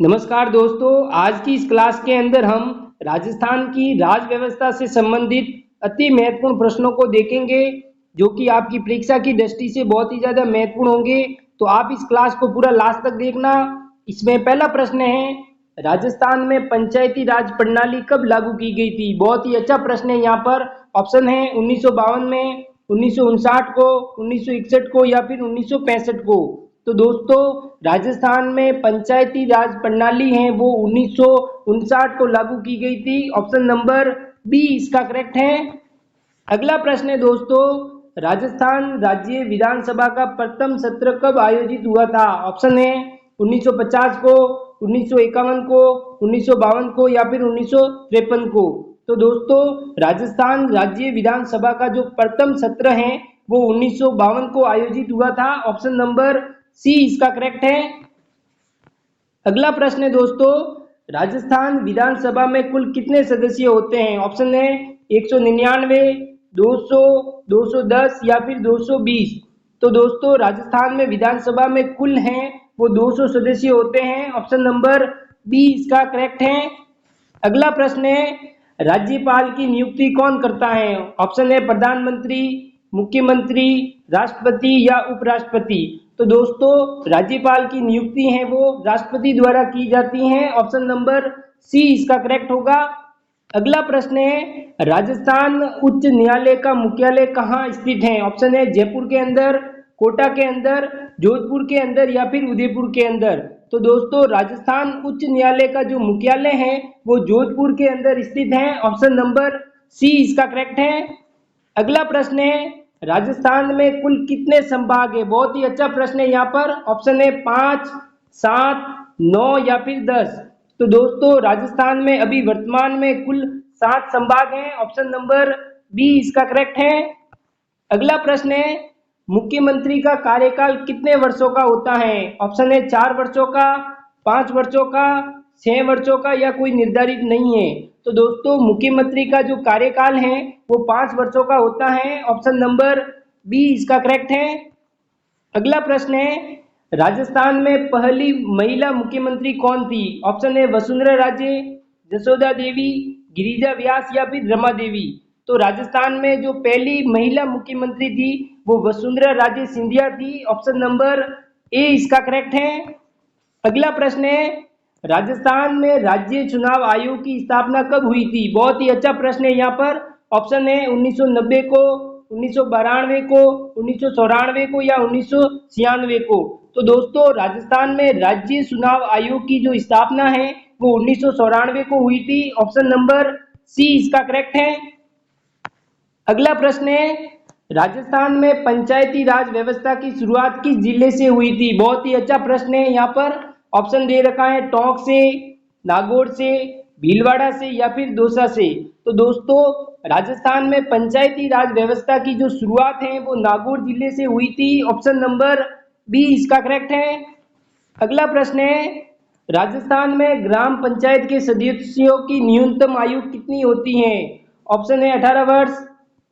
नमस्कार दोस्तों, आज की इस क्लास के अंदर हम राजस्थान की राज व्यवस्था से संबंधित अति महत्वपूर्ण प्रश्नों को देखेंगे जो कि आपकी परीक्षा की दृष्टि से बहुत ही ज़्यादा महत्वपूर्ण होंगे। तो आप इस क्लास को पूरा लास्ट तक देखना। इसमें पहला प्रश्न है, राजस्थान में पंचायती राज प्रणाली कब लागू की गई थी? बहुत ही अच्छा प्रश्न है। यहाँ पर ऑप्शन है 1952 में, 1959 को, 1961 को या फिर 1965 को। तो दोस्तों, राजस्थान में पंचायती राज प्रणाली है वो 1959 को लागू की गई थी। ऑप्शन नंबर बी इसका करेक्ट है। अगला प्रश्न है दोस्तों, राजस्थान राज्य विधानसभा का प्रथम सत्र कब आयोजित हुआ था? ऑप्शन है 1950 को, 1951 को, 1952 को या फिर 1953 को। तो दोस्तों, राजस्थान राज्य विधानसभा का जो प्रथम सत्र है वो 1952 को आयोजित हुआ था। ऑप्शन नंबर सी इसका करेक्ट है। अगला प्रश्न है दोस्तों, राजस्थान विधानसभा में कुल कितने सदस्य होते हैं? ऑप्शन है 199, 200, 210 या फिर 220। तो दोस्तों, राजस्थान में विधानसभा में कुल हैं वो 200 सदस्य होते हैं। ऑप्शन नंबर बी इसका करेक्ट है। अगला प्रश्न है, राज्यपाल की नियुक्ति कौन करता है? ऑप्शन है प्रधानमंत्री, मुख्यमंत्री, राष्ट्रपति या उपराष्ट्रपति। तो दोस्तों, राज्यपाल की नियुक्ति है वो राष्ट्रपति द्वारा की जाती है। ऑप्शन नंबर सी इसका करेक्ट होगा। अगला प्रश्न है, राजस्थान उच्च न्यायालय का मुख्यालय कहाँ स्थित है? ऑप्शन है जयपुर के अंदर, कोटा के अंदर, जोधपुर के अंदर या फिर उदयपुर के अंदर। तो दोस्तों, राजस्थान उच्च न्यायालय का जो मुख्यालय है वो जोधपुर के अंदर स्थित है। ऑप्शन नंबर सी इसका करेक्ट है। अगला प्रश्न है, राजस्थान में कुल कितने संभाग है? बहुत ही अच्छा प्रश्न है। यहाँ पर ऑप्शन है 5, 7, 9 या फिर 10। तो दोस्तों, राजस्थान में अभी वर्तमान में कुल 7 संभाग हैं। ऑप्शन नंबर बी इसका करेक्ट है। अगला प्रश्न है, मुख्यमंत्री का कार्यकाल कितने वर्षों का होता है? ऑप्शन है 4 वर्षों का, 5 वर्षों का, 6 वर्षों का या कोई निर्धारित नहीं है। तो दोस्तों, मुख्यमंत्री का जो कार्यकाल है वो 5 वर्षों का होता है। ऑप्शन नंबर बी इसका करेक्ट है। अगला प्रश्न है, राजस्थान में पहली महिला मुख्यमंत्री कौन थी? ऑप्शन है वसुंधरा राजे, जसोदा देवी, गिरिजा व्यास या फिर रमा देवी। तो राजस्थान में जो पहली महिला मुख्यमंत्री थी वो वसुंधरा राजे सिंधिया थी। ऑप्शन नंबर ए इसका करेक्ट है। अगला प्रश्न है, राजस्थान में राज्य चुनाव आयोग की स्थापना कब हुई थी? बहुत ही अच्छा प्रश्न है। यहाँ पर ऑप्शन है 1990 को, 1992 को, 1994 को या 1996 को। तो दोस्तों, राजस्थान में राज्य चुनाव आयोग की जो स्थापना है वो 1994 को हुई थी। ऑप्शन नंबर सी इसका करेक्ट है। अगला प्रश्न है, राजस्थान में पंचायती राज व्यवस्था की शुरुआत किस जिले से हुई थी? बहुत ही अच्छा प्रश्न है। यहाँ पर ऑप्शन दे रखा है टोंक से, नागौर से, भीलवाड़ा से या फिर दौसा से। तो दोस्तों, राजस्थान में पंचायती राज व्यवस्था की जो शुरुआत है वो नागौर जिले से हुई थी। ऑप्शन नंबर बी इसका करेक्ट है। अगला प्रश्न है, राजस्थान में ग्राम पंचायत के सदस्यों की न्यूनतम आयु कितनी होती है? ऑप्शन है 18 वर्ष,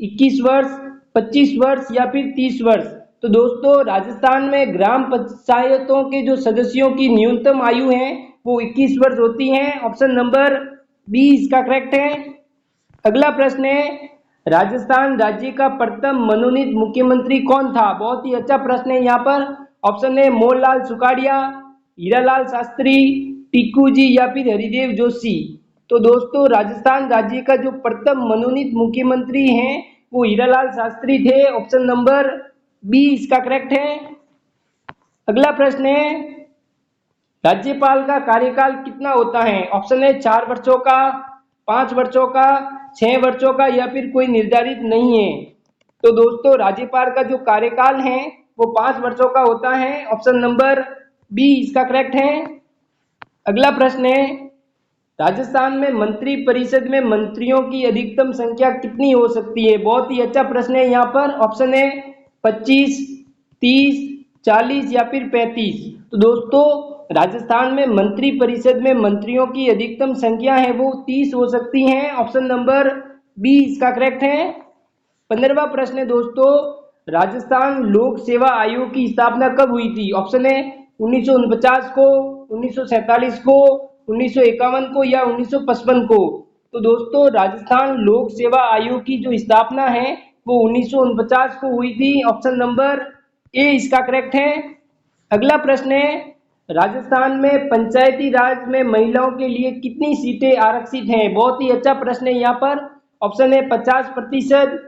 21 वर्ष, 25 वर्ष या फिर 30 वर्ष। तो दोस्तों, राजस्थान में ग्राम पंचायतों के जो सदस्यों की न्यूनतम आयु है वो 21 वर्ष होती है। ऑप्शन नंबर बी इसका करेक्ट है। अगला प्रश्न है, राजस्थान राज्य का प्रथम मनोनीत मुख्यमंत्री कौन था? बहुत ही अच्छा प्रश्न है। यहाँ पर ऑप्शन है मोहनलाल सुखाड़िया, हीरालाल शास्त्री, टिक्कू जी या फिर हरिदेव जोशी। तो दोस्तों, राजस्थान राज्य का जो प्रथम मनोनीत मुख्यमंत्री हैं वो हीरालाल शास्त्री थे। ऑप्शन नंबर बी इसका करेक्ट है। अगला प्रश्न है, राज्यपाल का कार्यकाल कितना होता है? ऑप्शन है 4 वर्षों का, 5 वर्षों का, 6 वर्षों का या फिर कोई निर्धारित नहीं है। तो दोस्तों, राज्यपाल का जो कार्यकाल है वो 5 वर्षों का होता है। ऑप्शन नंबर बी इसका करेक्ट है। अगला प्रश्न है, राजस्थान में मंत्री परिषद में मंत्रियों की अधिकतम संख्या कितनी हो सकती है? बहुत ही अच्छा प्रश्न है। यहाँ पर ऑप्शन है 25, 30, 40 या फिर 35। तो दोस्तों, राजस्थान में मंत्री परिषद में मंत्रियों की अधिकतम संख्या है वो 30 हो सकती है। ऑप्शन नंबर बी इसका करेक्ट है। 15वां प्रश्न है दोस्तों, राजस्थान लोक सेवा आयोग की स्थापना कब हुई थी? ऑप्शन है 1949 को, 1947 को, 1951 को या 1955 को? तो दोस्तों राजस्थान लोक सेवा आयोग की जो स्थापना है वो 1949 को हुई थी। ऑप्शन नंबर ए इसका करेक्ट है। अगला प्रश्न है, राजस्थान में पंचायती राज में महिलाओं के लिए कितनी सीटें आरक्षित हैं? बहुत ही अच्छा प्रश्न है यहाँ पर। ऑप्शन है 50%,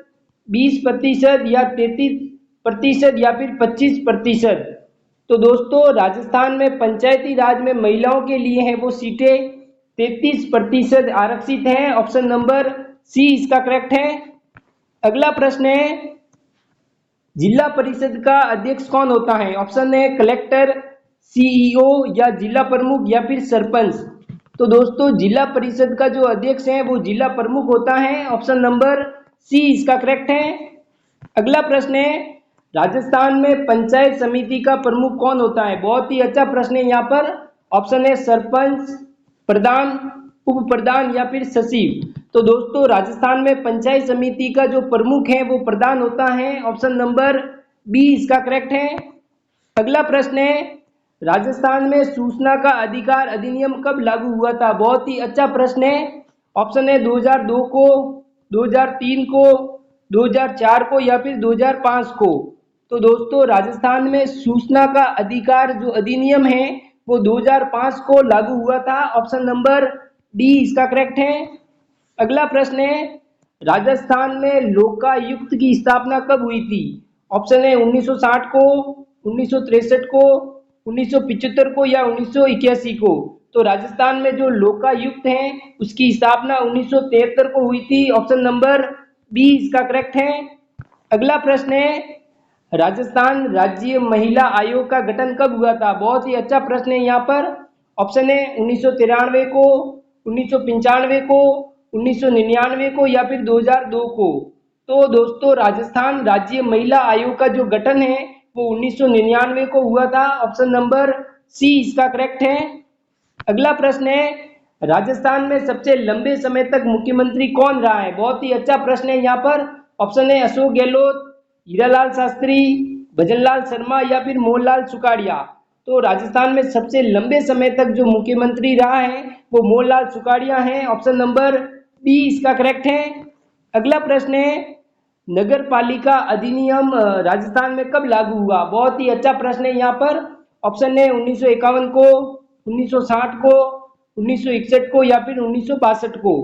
20% या 33% या फिर 25%। तो दोस्तों राजस्थान में पंचायती राज में महिलाओं के लिए है वो सीटें 33% आरक्षित हैं। ऑप्शन नंबर सी इसका करेक्ट है। अगला प्रश्न है, जिला परिषद का अध्यक्ष कौन होता है? ऑप्शन है कलेक्टर, सीईओ या जिला प्रमुख या फिर सरपंच। तो दोस्तों जिला परिषद का जो अध्यक्ष है वो जिला प्रमुख होता है। ऑप्शन नंबर सी इसका करेक्ट है। अगला प्रश्न है, राजस्थान में पंचायत समिति का प्रमुख कौन होता है? बहुत ही अच्छा प्रश्न है यहाँ पर। ऑप्शन है सरपंच, प्रधान, उप प्रधान या फिर सचिव। तो दोस्तों राजस्थान में पंचायत समिति का जो प्रमुख है वो प्रधान होता है। ऑप्शन नंबर बी इसका करेक्ट है। अगला प्रश्न है, राजस्थान में सूचना का अधिकार अधिनियम कब लागू हुआ था? बहुत ही अच्छा प्रश्न है। ऑप्शन है 2002 को, 2003 को, 2004 को या फिर 2005 को। तो दोस्तों राजस्थान में सूचना का अधिकार जो अधिनियम है वो 2005 को लागू हुआ था। ऑप्शन नंबर डी इसका करेक्ट है। अगला प्रश्न है, राजस्थान में लोकायुक्त की स्थापना कब हुई थी? ऑप्शन है 1960 को, 1963 को, 1975 को या 1981 को। तो राजस्थान में जो लोकायुक्त है उसकी स्थापना 1973 को हुई थी। ऑप्शन नंबर बी इसका करेक्ट है। अगला प्रश्न है, राजस्थान राज्य महिला आयोग का गठन कब हुआ था? बहुत ही अच्छा प्रश्न है यहाँ पर। ऑप्शन है 1993 को, 1995 को, 1999 को या फिर 2002 को। तो दोस्तों राजस्थान राज्य महिला आयोग का जो गठन है वो 1999 को हुआ था। ऑप्शन नंबर सी इसका करेक्ट है। अगला प्रश्न है, राजस्थान में सबसे लंबे समय तक मुख्यमंत्री कौन रहा है? बहुत ही अच्छा प्रश्न है यहाँ पर। ऑप्शन है अशोक गहलोत, हीरालाल शास्त्री, भजनलाल शर्मा या फिर मोहनलाल सुखाड़िया। तो राजस्थान में सबसे लंबे समय तक जो मुख्यमंत्री रहा है वो मोहनलाल सुखाड़िया है। ऑप्शन नंबर बी इसका करेक्ट है। अगला प्रश्न है, नगर पालिका अधिनियम राजस्थान में कब लागू हुआ? बहुत ही अच्छा प्रश्न है यहाँ पर। ऑप्शन है 1951 को, 1960 को, 1961 को या फिर 1962 को।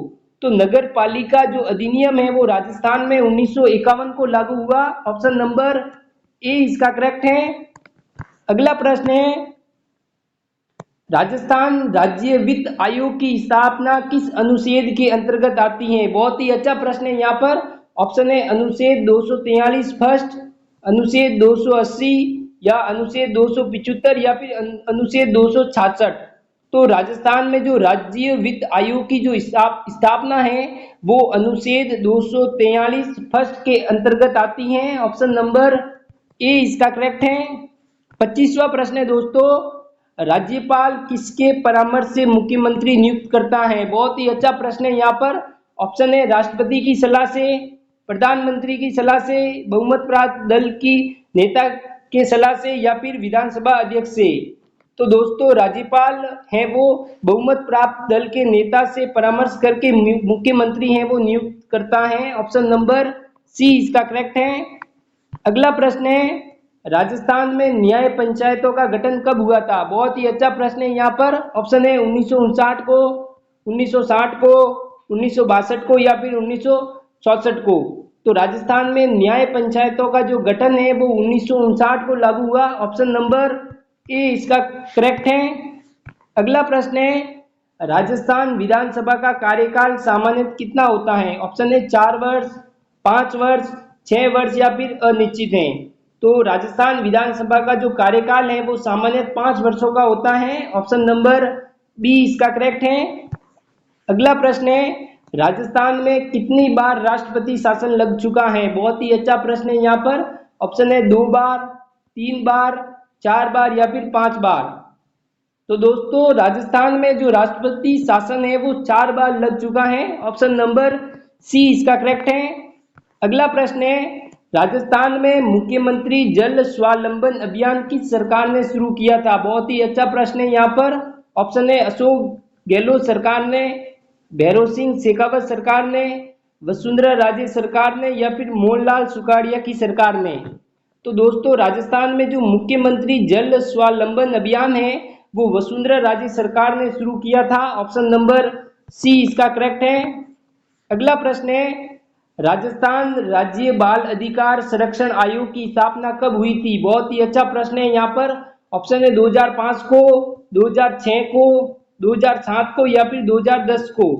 तो नगर पालिका जो अधिनियम है वो राजस्थान में 1951 को लागू हुआ। ऑप्शन नंबर ए इसका करेक्ट है। अगला प्रश्न है, राजस्थान राज्य वित्त आयोग की स्थापना किस अनुच्छेद के अंतर्गत आती है? बहुत ही अच्छा प्रश्न है यहाँ पर। ऑप्शन है अनुच्छेद 243 फर्स्ट, अनुच्छेद 280 या अनुच्छेद 275 या फिर अनुच्छेद 266। तो राजस्थान में जो राज्य वित्त आयोग की जो स्थापना है वो अनुच्छेद 243 फर्स्ट के अंतर्गत आती है। ऑप्शन नंबर ए इसका करेक्ट है। 25वां प्रश्न है दोस्तों, राज्यपाल किसके परामर्श से मुख्यमंत्री नियुक्त करता है? बहुत ही अच्छा प्रश्न है यहाँ पर। ऑप्शन है राष्ट्रपति की सलाह से, प्रधानमंत्री की सलाह से, बहुमत प्राप्त दल की नेता के सलाह से या फिर विधानसभा अध्यक्ष से। तो दोस्तों राज्यपाल है वो बहुमत प्राप्त दल के नेता से परामर्श करके मुख्यमंत्री है वो नियुक्त करता है। ऑप्शन नंबर सी इसका करेक्ट है। अगला प्रश्न है, राजस्थान में न्याय पंचायतों का गठन कब हुआ था? बहुत ही अच्छा प्रश्न है यहाँ पर। ऑप्शन है 1959 को, 1960 को, 1962 को या फिर 1964 को। तो राजस्थान में न्याय पंचायतों का जो गठन है वो 1959 को लागू हुआ। ऑप्शन नंबर ए इसका करेक्ट है। अगला प्रश्न है, राजस्थान विधानसभा का कार्यकाल सामान्यतः कितना होता है? ऑप्शन है 4 वर्ष, 5 वर्ष, 6 वर्ष या फिर अनिश्चित है। तो राजस्थान विधानसभा का जो कार्यकाल है वो सामान्यतः 5 वर्षों का होता है। ऑप्शन नंबर बी इसका करेक्ट है। अगला प्रश्न है, राजस्थान में कितनी बार राष्ट्रपति शासन लग चुका है? बहुत ही अच्छा प्रश्न है यहाँ पर। ऑप्शन है 2 बार, 3 बार, 4 बार या फिर 5 बार। तो दोस्तों राजस्थान में जो राष्ट्रपति शासन है वो 4 बार लग चुका है। ऑप्शन नंबर सी इसका करेक्ट है। अगला प्रश्न है, राजस्थान में मुख्यमंत्री जल स्वावलंबन अभियान किस सरकार ने शुरू किया था? बहुत ही अच्छा प्रश्न है यहाँ पर। ऑप्शन है अशोक गहलोत सरकार ने, भैरों सिंह शेखावत सरकार ने, वसुंधरा राजे सरकार ने या फिर मोहनलाल सुखाड़िया की सरकार ने। तो दोस्तों राजस्थान में जो मुख्यमंत्री जल स्वावलंबन अभियान है वो वसुंधरा राजे सरकार ने शुरू किया था। ऑप्शन नंबर सी इसका करेक्ट है। अगला प्रश्न है राजस्थान राज्य बाल अधिकार संरक्षण आयोग की स्थापना कब हुई थी? बहुत ही अच्छा प्रश्न है यहाँ पर। ऑप्शन है 2005 को, 2006 को, 2007 को या फिर 2010 को।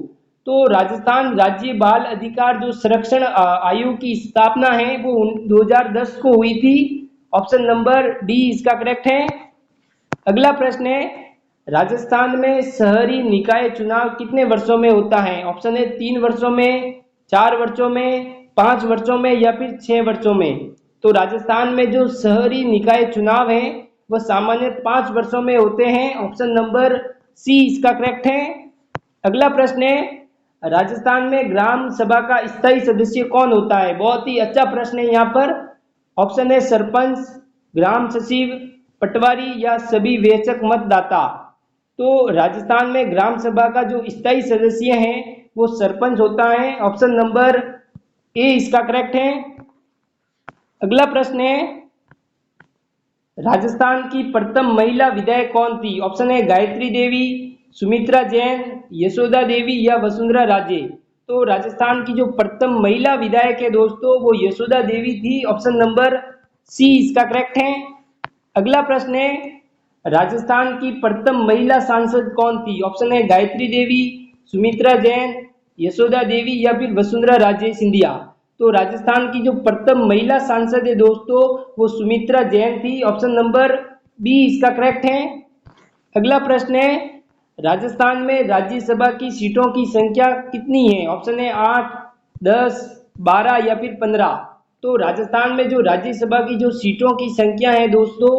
तो राजस्थान राज्य बाल अधिकार जो संरक्षण आयोग की स्थापना है वो 2010 को हुई थी। ऑप्शन नंबर डी इसका करेक्ट है। अगला प्रश्न है राजस्थान में शहरी निकाय चुनाव कितने वर्षों में होता है? ऑप्शन है 3 वर्षों में, 4 वर्षों में, 5 वर्षों में या फिर 6 वर्षों में। तो राजस्थान में जो शहरी निकाय चुनाव है वह सामान्य 5 वर्षों में होते हैं। ऑप्शन नंबर सी इसका करेक्ट है। अगला प्रश्न है राजस्थान में ग्राम सभा का स्थायी सदस्य कौन होता है? बहुत ही अच्छा प्रश्न है यहाँ पर। ऑप्शन है सरपंच, ग्राम सचिव, पटवारी या सभी वेचक मतदाता। तो राजस्थान में ग्राम सभा का जो स्थायी सदस्य है वो सरपंच होता है। ऑप्शन नंबर ए इसका करेक्ट है। अगला प्रश्न है राजस्थान की प्रथम महिला विधायक कौन थी? ऑप्शन है गायत्री देवी, सुमित्रा जैन, यशोदा देवी या वसुंधरा राजे। तो राजस्थान की जो प्रथम महिला विधायक है दोस्तों वो यशोदा देवी थी। ऑप्शन नंबर सी इसका करेक्ट है। अगला प्रश्न है राजस्थान की प्रथम महिला सांसद कौन थी? ऑप्शन है गायत्री देवी, सुमित्रा जैन, यशोदा देवी या फिर वसुंधरा राजे सिंधिया। तो राजस्थान की जो प्रथम महिला सांसद है दोस्तों वो सुमित्रा जैन थी। ऑप्शन नंबर बी इसका करेक्ट है। अगला प्रश्न है राजस्थान में राज्यसभा की सीटों की संख्या कितनी है? ऑप्शन है 8, 10, 12 या फिर 15। तो राजस्थान में जो राज्यसभा की जो सीटों की संख्या है दोस्तों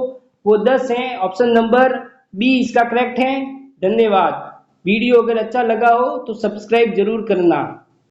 वो 10 है। ऑप्शन नंबर बी इसका करेक्ट है। धन्यवाद। वीडियो अगर अच्छा लगा हो तो सब्सक्राइब जरूर करना।